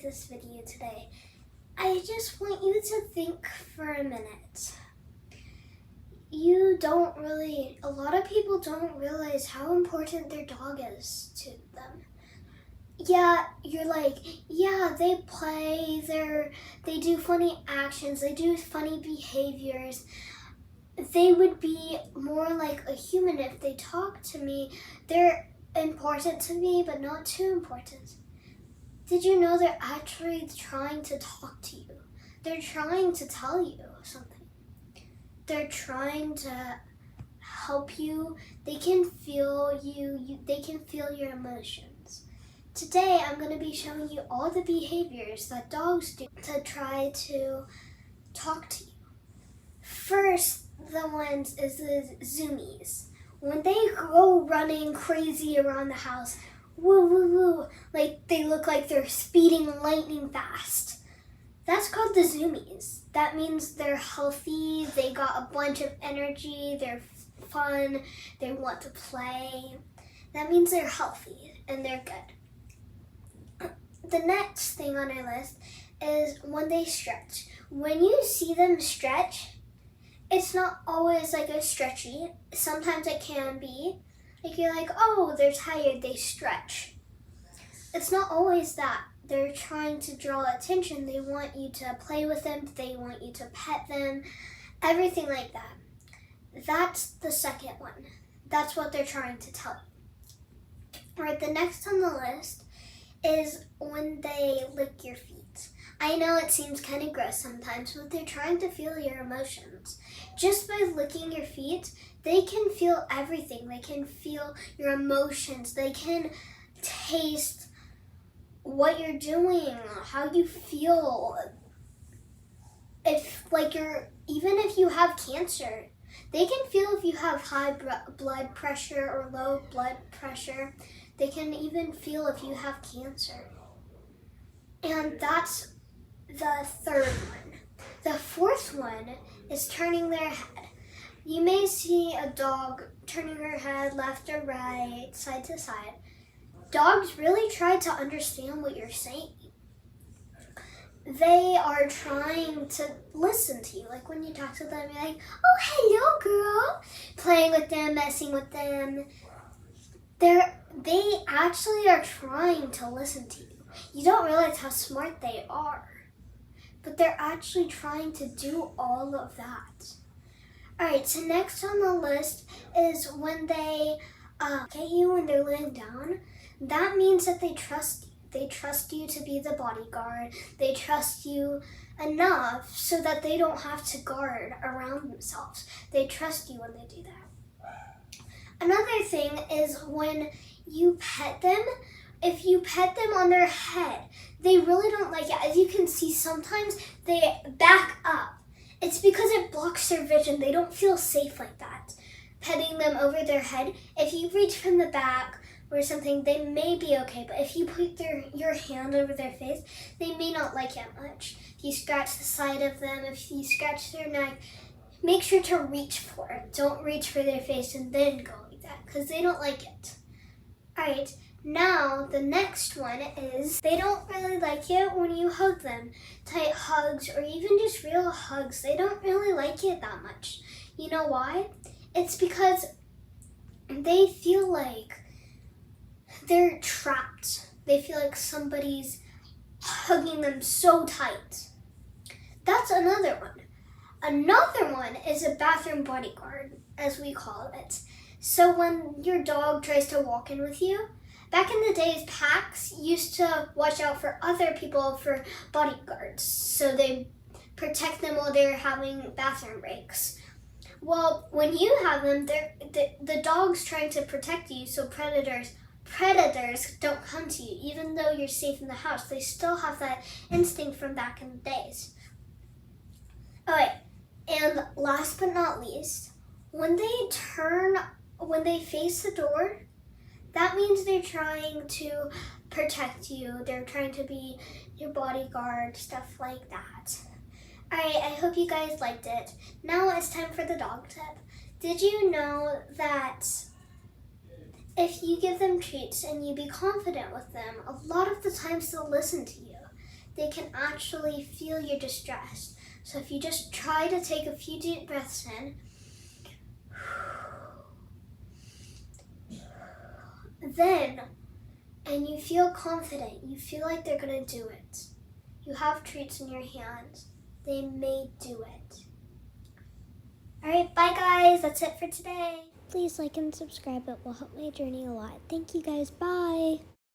this video today. I just want you to think for a minute. A lot of people don't realize how important their dog is to them. Yeah, you're like, yeah, they play, they do funny actions, they do funny behaviors. They would be more like a human if they talk to me. They're important to me, but not too important. Did you know they're actually trying to talk to you? They're trying to tell you something. They're trying to help you. They can feel you, they can feel your emotions. Today, I'm going to be showing you all the behaviors that dogs do to try to talk to you. First, the ones is the zoomies. When they go running crazy around the house, woo woo woo, like they look like they're speeding lightning fast. That's called the zoomies. That means they're healthy, they got a bunch of energy, they're fun, they want to play. That means they're healthy and they're good. The next thing on our list is when they stretch. When you see them stretch, it's not always like a stretchy. Sometimes it can be. Like you're like, oh, they're tired, they stretch. It's not always that. They're trying to draw attention. They want you to play with them. They want you to pet them. Everything like that. That's the second one. That's what they're trying to tell you. All right, the next on the list is when they lick your feet. I know it seems kind of gross sometimes, but they're trying to feel your emotions. Just by licking your feet, they can feel everything. They can feel your emotions. They can taste what you're doing, how you feel. Even if you have cancer, they can feel if you have high blood pressure or low blood pressure. They can even feel if you have cancer. And that's the third one. The fourth one is turning their head. You may see a dog turning her head left or right, side to side. Dogs really try to understand what you're saying. They are trying to listen to you. Like when you talk to them, you're like, oh, hello, girl. Playing with them, messing with them. They actually are trying to listen to you. You don't realize how smart they are. But they're actually trying to do all of that. All right, so next on the list is when they get you when they're laying down. That means that they trust you. They trust you to be the bodyguard. They trust you enough so that they don't have to guard around themselves. They trust you when they do that. Another thing is when you pet them. If you pet them on their head, they really don't like it. As you can see, sometimes they back up. It's because it blocks their vision. They don't feel safe like that. Petting them over their head, if you reach from the back or something, they may be okay. But if you put your hand over their face, they may not like it much. If you scratch the side of them, if you scratch their neck, make sure to reach for it. Don't reach for their face and then go like that, because they don't like it. All right. Now, the next one is they don't really like it when you hug them. Tight hugs or even just real hugs. They don't really like it that much. You know why? It's because they feel like they're trapped. They feel like somebody's hugging them so tight. That's another one. Another one is a bathroom bodyguard, as we call it. So when your dog tries to walk in with you, back in the days, packs used to watch out for other people for bodyguards, so they protect them while they're having bathroom breaks. Well, when you have them, the dog's trying to protect you, so predators don't come to you. Even though you're safe in the house, they still have that instinct from back in the days. All right, and last but not least, when they face the door, that means they're trying to protect you. They're trying to be your bodyguard, stuff like that. Alright, I hope you guys liked it. Now it's time for the dog tip. Did you know that if you give them treats and you be confident with them, a lot of the times they'll listen to you. they can actually feel your distress. So if you just try to take a few deep breaths in, and you feel confident, you feel like they're gonna do it. You have treats in your hands. They may do it. All right, bye guys. That's it for today. Please like and subscribe. It will help my journey a lot. Thank you guys. Bye.